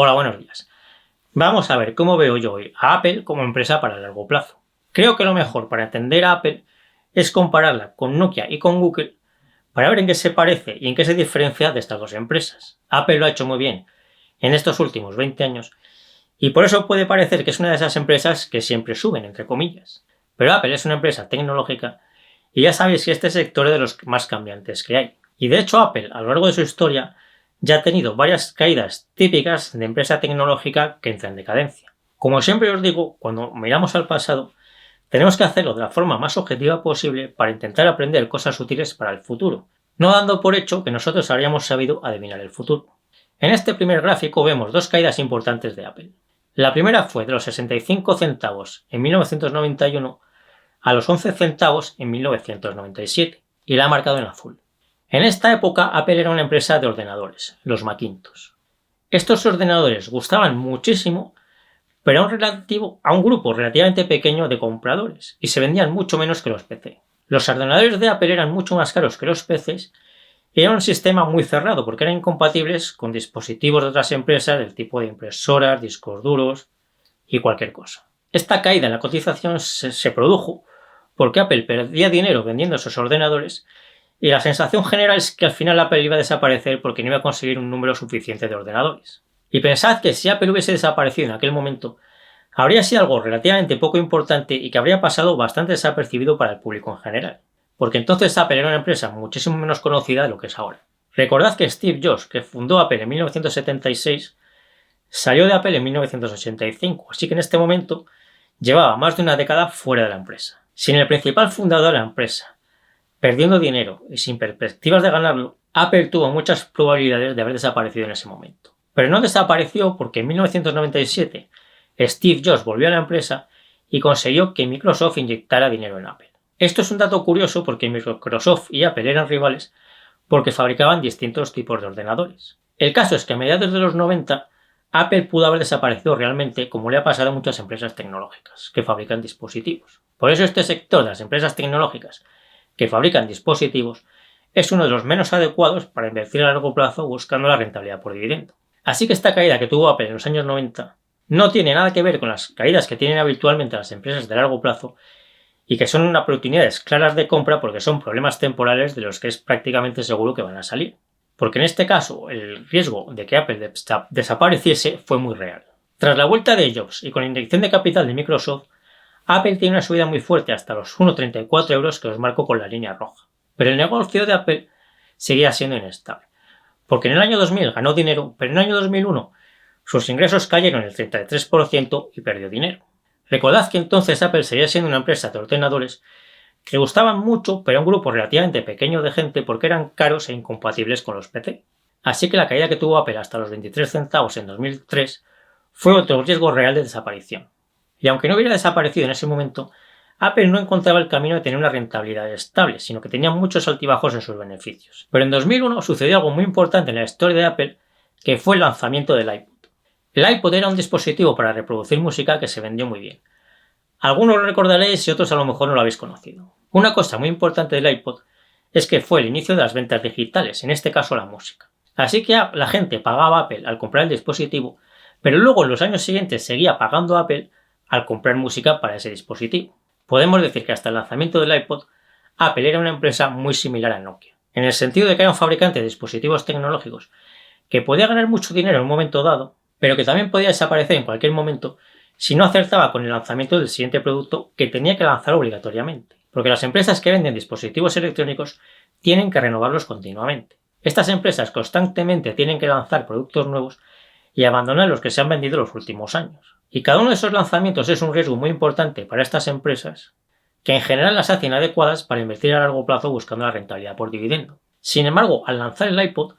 Hola, buenos días. Vamos a ver cómo veo yo hoy a Apple como empresa para el largo plazo. Creo que lo mejor para entender a Apple es compararla con Nokia y con Google para ver en qué se parece y en qué se diferencia de estas dos empresas. Apple lo ha hecho muy bien en estos últimos 20 años y por eso puede parecer que es una de esas empresas que siempre suben, entre comillas. Pero Apple es una empresa tecnológica y ya sabéis que este sector es de los más cambiantes que hay. Y de hecho Apple, a lo largo de su historia, ya ha tenido varias caídas típicas de empresa tecnológica que entra en decadencia. Como siempre os digo, cuando miramos al pasado, tenemos que hacerlo de la forma más objetiva posible para intentar aprender cosas útiles para el futuro, no dando por hecho que nosotros habríamos sabido adivinar el futuro. En este primer gráfico vemos dos caídas importantes de Apple. La primera fue de los 65 centavos en 1991 a los 11 centavos en 1997, y la ha marcado en azul. En esta época Apple era una empresa de ordenadores, los Macintosh. Estos ordenadores gustaban muchísimo, pero a un grupo relativamente pequeño de compradores, y se vendían mucho menos que los PC. Los ordenadores de Apple eran mucho más caros que los PCs, y era un sistema muy cerrado porque eran incompatibles con dispositivos de otras empresas del tipo de impresoras, discos duros y cualquier cosa. Esta caída en la cotización se produjo porque Apple perdía dinero vendiendo esos ordenadores y la sensación general es que al final Apple iba a desaparecer porque no iba a conseguir un número suficiente de ordenadores. Y pensad que si Apple hubiese desaparecido en aquel momento, habría sido algo relativamente poco importante y que habría pasado bastante desapercibido para el público en general. Porque entonces Apple era una empresa muchísimo menos conocida de lo que es ahora. Recordad que Steve Jobs, que fundó Apple en 1976, salió de Apple en 1985, así que en este momento llevaba más de una década fuera de la empresa. Sin el principal fundador de la empresa, perdiendo dinero y sin perspectivas de ganarlo, Apple tuvo muchas probabilidades de haber desaparecido en ese momento. Pero no desapareció porque en 1997 Steve Jobs volvió a la empresa y consiguió que Microsoft inyectara dinero en Apple. Esto es un dato curioso porque Microsoft y Apple eran rivales porque fabricaban distintos tipos de ordenadores. El caso es que a mediados de los 90 Apple pudo haber desaparecido realmente, como le ha pasado a muchas empresas tecnológicas que fabrican dispositivos. Por eso este sector de las empresas tecnológicas que fabrican dispositivos es uno de los menos adecuados para invertir a largo plazo buscando la rentabilidad por dividendo. Así que esta caída que tuvo Apple en los años 90 no tiene nada que ver con las caídas que tienen habitualmente las empresas de largo plazo y que son oportunidades claras de compra porque son problemas temporales de los que es prácticamente seguro que van a salir. Porque en este caso el riesgo de que Apple desapareciese fue muy real. Tras la vuelta de Jobs y con la inyección de capital de Microsoft, Apple tiene una subida muy fuerte hasta los 1,34 euros que os marco con la línea roja. Pero el negocio de Apple seguía siendo inestable. Porque en el año 2000 ganó dinero, pero en el año 2001 sus ingresos cayeron el 33% y perdió dinero. Recordad que entonces Apple seguía siendo una empresa de ordenadores que gustaban mucho, pero a un grupo relativamente pequeño de gente porque eran caros e incompatibles con los PC. Así que la caída que tuvo Apple hasta los 23 centavos en 2003 fue otro riesgo real de desaparición. Y aunque no hubiera desaparecido en ese momento, Apple no encontraba el camino de tener una rentabilidad estable, sino que tenía muchos altibajos en sus beneficios. Pero en 2001 sucedió algo muy importante en la historia de Apple, que fue el lanzamiento del iPod. El iPod era un dispositivo para reproducir música que se vendió muy bien. Algunos lo recordaréis y otros a lo mejor no lo habéis conocido. Una cosa muy importante del iPod es que fue el inicio de las ventas digitales, en este caso la música. Así que la gente pagaba a Apple al comprar el dispositivo, pero luego en los años siguientes seguía pagando a Apple al comprar música para ese dispositivo. Podemos decir que hasta el lanzamiento del iPod, Apple era una empresa muy similar a Nokia, en el sentido de que era un fabricante de dispositivos tecnológicos que podía ganar mucho dinero en un momento dado, pero que también podía desaparecer en cualquier momento si no acertaba con el lanzamiento del siguiente producto que tenía que lanzar obligatoriamente, porque las empresas que venden dispositivos electrónicos tienen que renovarlos continuamente. Estas empresas constantemente tienen que lanzar productos nuevos y abandonar los que se han vendido los últimos años. Y cada uno de esos lanzamientos es un riesgo muy importante para estas empresas, que en general las hacen adecuadas para invertir a largo plazo buscando la rentabilidad por dividendo. Sin embargo, al lanzar el iPod,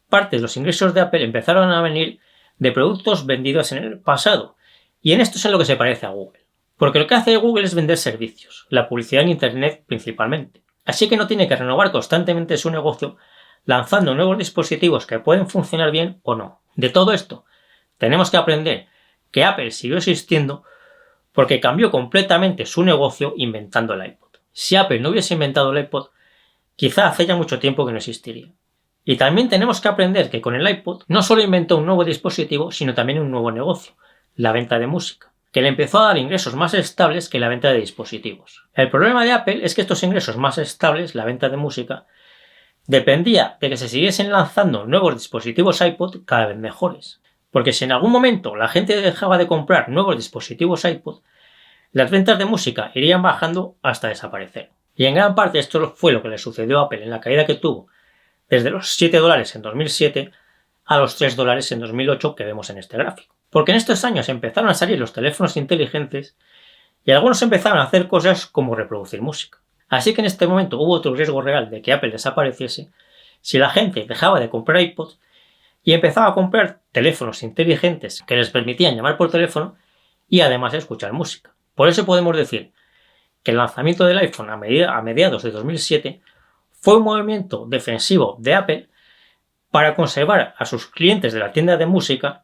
parte de los ingresos de Apple empezaron a venir de productos vendidos en el pasado, y en esto es en lo que se parece a Google. Porque lo que hace Google es vender servicios, la publicidad en Internet principalmente. Así que no tiene que renovar constantemente su negocio lanzando nuevos dispositivos que pueden funcionar bien o no. De todo esto, tenemos que aprender que Apple siguió existiendo porque cambió completamente su negocio inventando el iPod. Si Apple no hubiese inventado el iPod, quizá hace ya mucho tiempo que no existiría. Y también tenemos que aprender que con el iPod no solo inventó un nuevo dispositivo, sino también un nuevo negocio, la venta de música, que le empezó a dar ingresos más estables que la venta de dispositivos. El problema de Apple es que estos ingresos más estables, la venta de música, dependía de que se siguiesen lanzando nuevos dispositivos iPod cada vez mejores. Porque si en algún momento la gente dejaba de comprar nuevos dispositivos iPod, las ventas de música irían bajando hasta desaparecer. Y en gran parte esto fue lo que le sucedió a Apple en la caída que tuvo desde los $7 en 2007 a los $3 en 2008 que vemos en este gráfico. Porque en estos años empezaron a salir los teléfonos inteligentes y algunos empezaron a hacer cosas como reproducir música. Así que en este momento hubo otro riesgo real de que Apple desapareciese si la gente dejaba de comprar iPods y empezaba a comprar teléfonos inteligentes que les permitían llamar por teléfono y además escuchar música. Por eso podemos decir que el lanzamiento del iPhone a mediados de 2007 fue un movimiento defensivo de Apple para conservar a sus clientes de la tienda de música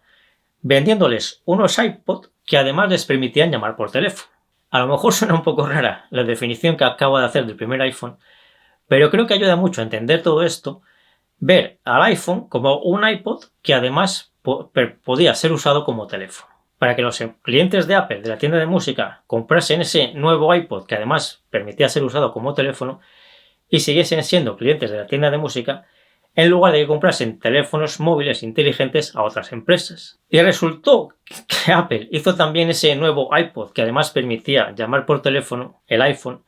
vendiéndoles unos iPod que además les permitían llamar por teléfono. A lo mejor suena un poco rara la definición que acabo de hacer del primer iPhone, pero creo que ayuda mucho a entender todo esto, ver al iPhone como un iPod que además podía ser usado como teléfono. Para que los clientes de Apple de la tienda de música comprasen ese nuevo iPod que además permitía ser usado como teléfono y siguiesen siendo clientes de la tienda de música en lugar de que comprasen teléfonos móviles inteligentes a otras empresas. Y resultó que Apple hizo también ese nuevo iPod que además permitía llamar por teléfono, el iPhone,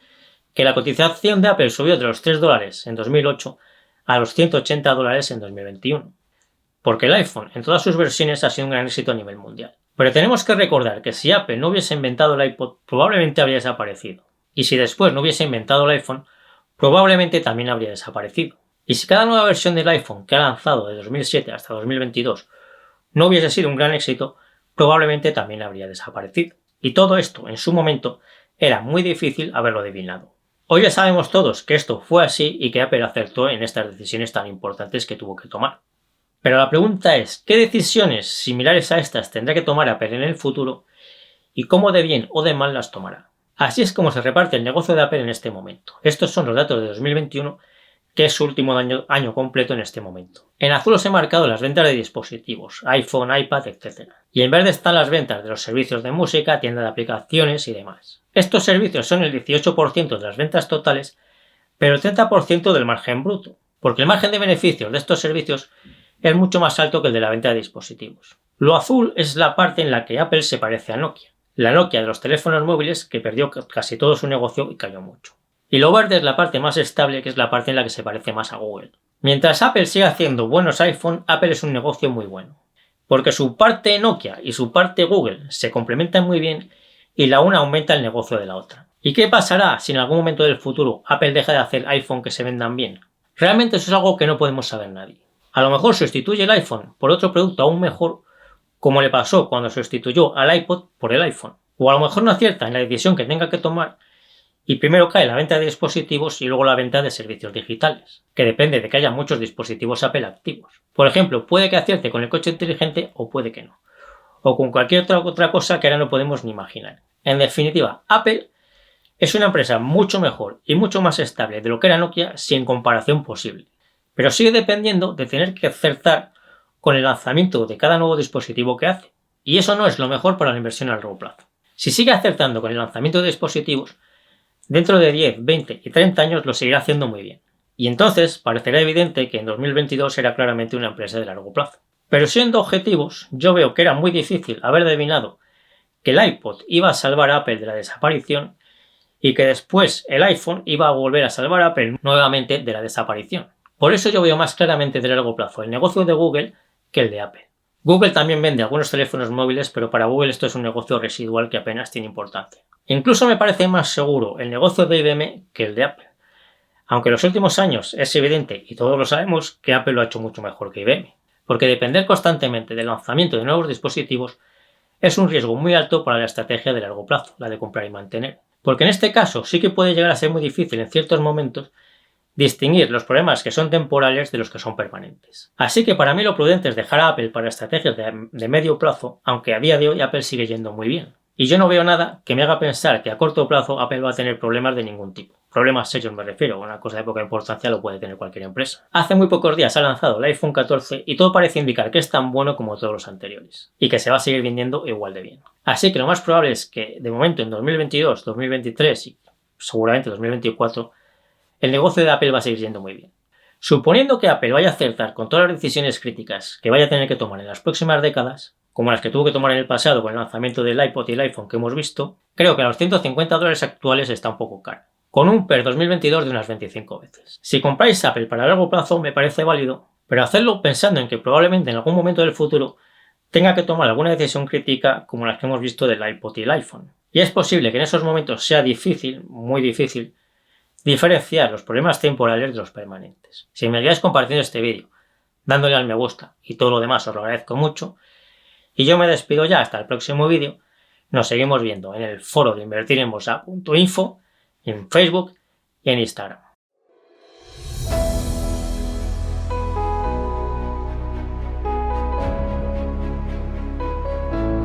que la cotización de Apple subió de los $3 en 2008 a los $180 en 2021. Porque el iPhone en todas sus versiones ha sido un gran éxito a nivel mundial. Pero tenemos que recordar que si Apple no hubiese inventado el iPod, probablemente habría desaparecido. Y si después no hubiese inventado el iPhone, probablemente también habría desaparecido. Y si cada nueva versión del iPhone que ha lanzado de 2007 hasta 2022 no hubiese sido un gran éxito, probablemente también habría desaparecido. Y todo esto, en su momento, era muy difícil haberlo adivinado. Hoy ya sabemos todos que esto fue así y que Apple acertó en estas decisiones tan importantes que tuvo que tomar. Pero la pregunta es, ¿qué decisiones similares a estas tendrá que tomar Apple en el futuro y cómo de bien o de mal las tomará? Así es como se reparte el negocio de Apple en este momento. Estos son los datos de 2021, que es su último año completo en este momento. En azul os he marcado las ventas de dispositivos, iPhone, iPad, etc. Y en verde están las ventas de los servicios de música, tienda de aplicaciones y demás. Estos servicios son el 18% de las ventas totales, pero el 30% del margen bruto, porque el margen de beneficios de estos servicios es mucho más alto que el de la venta de dispositivos. Lo azul es la parte en la que Apple se parece a Nokia, la Nokia de los teléfonos móviles que perdió casi todo su negocio y cayó mucho. Y lo verde es la parte más estable, que es la parte en la que se parece más a Google. Mientras Apple siga haciendo buenos iPhone, Apple es un negocio muy bueno, porque su parte Nokia y su parte Google se complementan muy bien y la una aumenta el negocio de la otra. ¿Y qué pasará si en algún momento del futuro Apple deja de hacer iPhone que se vendan bien? Realmente eso es algo que no podemos saber nadie. A lo mejor sustituye el iPhone por otro producto aún mejor, como le pasó cuando sustituyó al iPod por el iPhone. O a lo mejor no acierta en la decisión que tenga que tomar y primero cae la venta de dispositivos y luego la venta de servicios digitales, que depende de que haya muchos dispositivos Apple activos. Por ejemplo, puede que acierte con el coche inteligente o puede que no. O con cualquier otra cosa que ahora no podemos ni imaginar. En definitiva, Apple es una empresa mucho mejor y mucho más estable de lo que era Nokia sin comparación posible. Pero sigue dependiendo de tener que acertar con el lanzamiento de cada nuevo dispositivo que hace. Y eso no es lo mejor para la inversión a largo plazo. Si sigue acertando con el lanzamiento de dispositivos, dentro de 10, 20 y 30 años lo seguirá haciendo muy bien. Y entonces parecerá evidente que en 2022 era claramente una empresa de largo plazo. Pero siendo objetivos, yo veo que era muy difícil haber adivinado que el iPod iba a salvar a Apple de la desaparición y que después el iPhone iba a volver a salvar a Apple nuevamente de la desaparición. Por eso yo veo más claramente de largo plazo el negocio de Google que el de Apple. Google también vende algunos teléfonos móviles, pero para Google esto es un negocio residual que apenas tiene importancia. Incluso me parece más seguro el negocio de IBM que el de Apple. Aunque en los últimos años es evidente, y todos lo sabemos, que Apple lo ha hecho mucho mejor que IBM. Porque depender constantemente del lanzamiento de nuevos dispositivos es un riesgo muy alto para la estrategia de largo plazo, la de comprar y mantener. Porque en este caso sí que puede llegar a ser muy difícil en ciertos momentos distinguir los problemas que son temporales de los que son permanentes. Así que para mí lo prudente es dejar a Apple para estrategias de medio plazo, aunque a día de hoy Apple sigue yendo muy bien. Y yo no veo nada que me haga pensar que a corto plazo Apple va a tener problemas de ningún tipo. Problemas serios me refiero, una cosa de poca importancia lo puede tener cualquier empresa. Hace muy pocos días ha lanzado el iPhone 14 y todo parece indicar que es tan bueno como todos los anteriores, y que se va a seguir vendiendo igual de bien. Así que lo más probable es que, de momento, en 2022, 2023 y seguramente 2024, el negocio de Apple va a seguir yendo muy bien. Suponiendo que Apple vaya a acertar con todas las decisiones críticas que vaya a tener que tomar en las próximas décadas, como las que tuvo que tomar en el pasado con el lanzamiento del iPod y el iPhone que hemos visto, creo que a los $150 actuales está un poco caro, con un PER 2022 de unas 25 veces. Si compráis Apple para largo plazo me parece válido, pero hacerlo pensando en que probablemente en algún momento del futuro tenga que tomar alguna decisión crítica como las que hemos visto del iPod y el iPhone. Y es posible que en esos momentos sea difícil, muy difícil, diferenciar los problemas temporales de los permanentes. Si me ayudáis compartiendo este vídeo, dándole al me gusta y todo lo demás os lo agradezco mucho. Y yo me despido ya hasta el próximo vídeo. Nos seguimos viendo en el foro de invertirenbolsa.info, en Facebook y en Instagram.